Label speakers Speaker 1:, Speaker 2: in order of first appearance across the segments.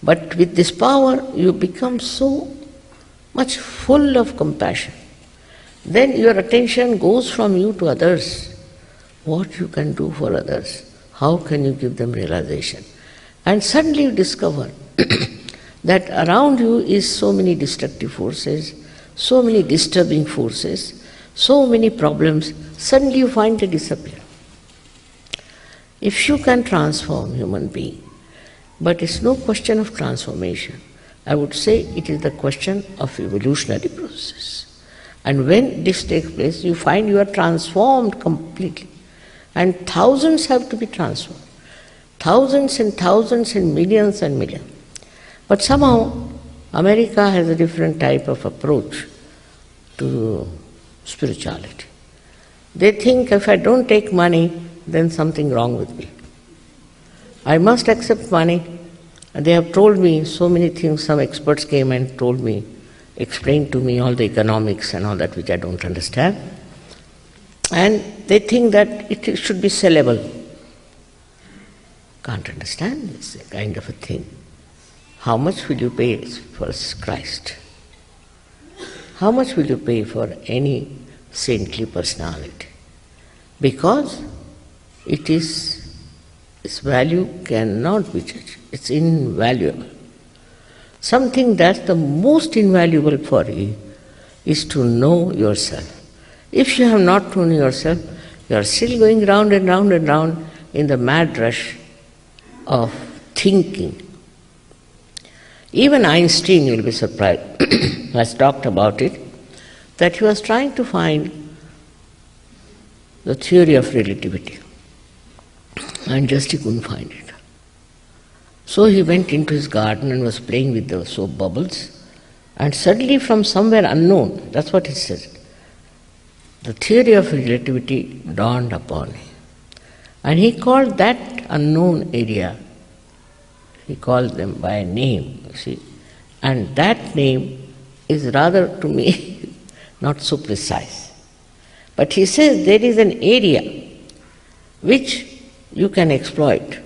Speaker 1: But with this power, you become so much full of compassion. Then your attention goes from you to others. What you can do for others. How can you give them realization? And suddenly you discover that around you is so many destructive forces, so many disturbing forces, so many problems. Suddenly you find they disappear. If you can transform human being, but it's no question of transformation. I would say it is the question of evolutionary process. And when this takes place, you find you are transformed completely. And thousands have to be transformed. Thousands and thousands and millions. But somehow, America has a different type of approach to spirituality. They think if I don't take money, then something wrong with me. I must accept money. And they have told me so many things. Some experts came and told me, explained to me all the economics and all that which I don't understand. And they think that it should be sellable. Can't understand this kind of a thing. How much will you pay for Christ? How much will you pay for any saintly personality? Because its value cannot be judged. It's invaluable. Something that's the most invaluable for you is to know yourself. If you have not known yourself, you are still going round and round and round in the mad rush of thinking. Even Einstein, you will be surprised, has talked about it, that he was trying to find the theory of relativity. And just he couldn't find it. So he went into his garden and was playing with the soap bubbles, and suddenly from somewhere unknown, that's what he said, the theory of relativity dawned upon him. And he called that unknown area, he called them by a name, you see. And that name is rather, to me, not so precise. But he says there is an area which you can exploit,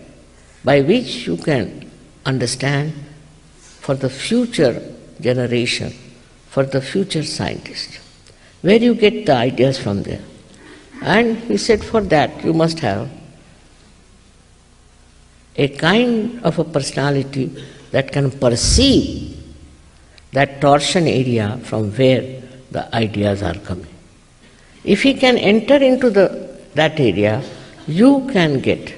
Speaker 1: by which you can understand for the future generation, for the future scientist, where you get the ideas from there. And he said for that you must have a kind of a personality that can perceive that torsion area from where the ideas are coming. If he can enter into that area, you can get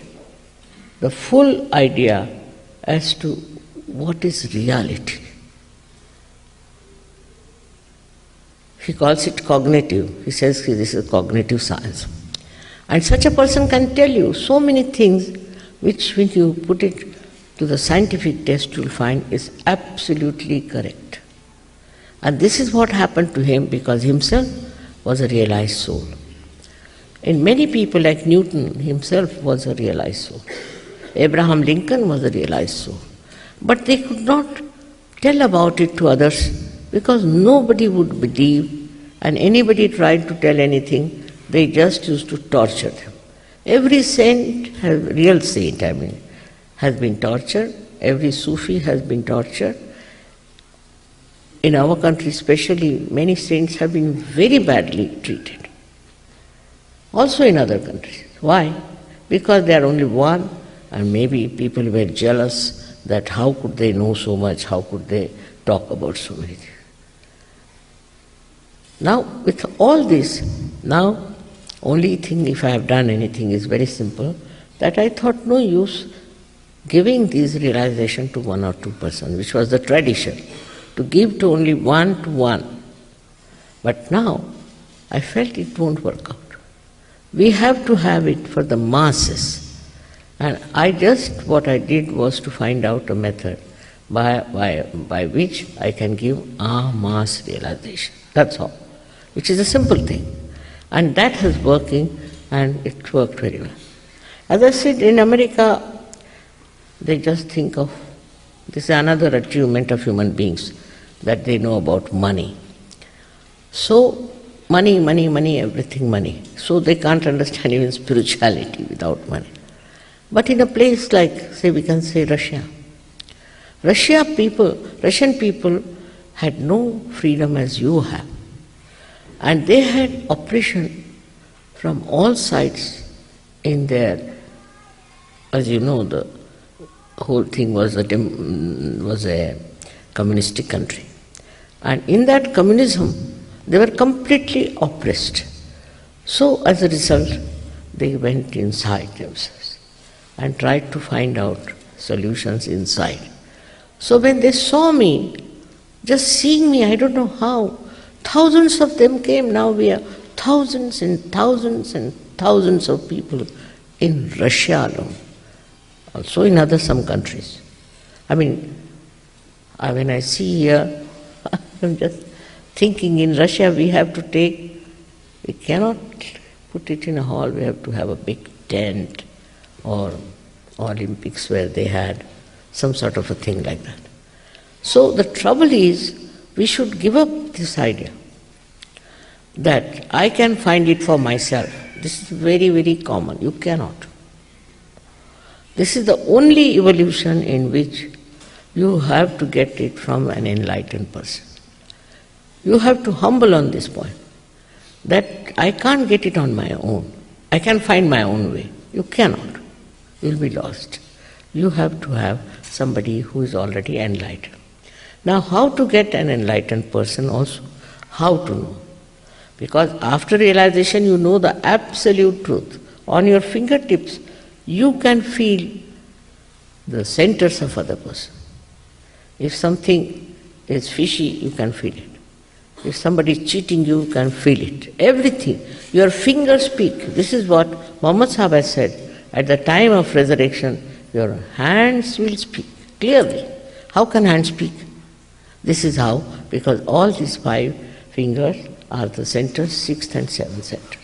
Speaker 1: the full idea as to what is reality. He calls it cognitive. He says this is cognitive science. And such a person can tell you so many things which, when you put it to the scientific test, you will find is absolutely correct. And this is what happened to him, because himself was a realized soul. And many people like Newton himself was a realized soul. Abraham Lincoln was a realized soul. But they could not tell about it to others because nobody would believe, and anybody tried to tell anything, they just used to torture them. Every saint, real saint has been tortured. Every Sufi has been tortured. In our country especially, many saints have been very badly treated. Also in other countries. Why? Because they are only one, and maybe people were jealous that how could they know so much, how could they talk about so many things. Now, with all this, now only thing, if I have done anything, is very simple, that I thought no use giving these realization to one or two persons, which was the tradition, to give to only one to one. But now I felt it won't work out. We have to have it for the masses. And what I did was to find out a method by which I can give a mass realization. That's all. Which is a simple thing. And that is working, and it worked very well. As I said, in America, they just think of, this is another achievement of human beings, that they know about money. So, money, everything money. So they can't understand even spirituality without money. But in a place like, say, we can say Russia, Russian people had no freedom as you have. And they had oppression from all sides in their, as you know, the whole thing was a communistic country. And in that communism, they were completely oppressed. So as a result, they went inside themselves and tried to find out solutions inside. So when they saw me, just seeing me, I don't know how, thousands of them came. Now we are thousands and thousands and thousands of people in Russia alone, also in some countries. When I see here, I'm just thinking in Russia we cannot put it in a hall, we have to have a big tent or Olympics where they had some sort of a thing like that. So the trouble is, we should give up this idea that I can find it for myself. This is very, very common. You cannot. This is the only evolution in which you have to get it from an enlightened person. You have to humble on this point, that I can't get it on my own. I can find my own way. You cannot. You'll be lost. You have to have somebody who is already enlightened. Now, how to get an enlightened person also? How to know? Because after realization, you know the absolute truth. On your fingertips, you can feel the centers of other person. If something is fishy, you can feel it. If somebody is cheating you, you can feel it. Everything. Your fingers speak. This is what Muhammad Sahib has said. At the time of resurrection, your hands will speak clearly. How can hands speak? This is how, because all these 5 fingers are the centers, 6th and 7th center.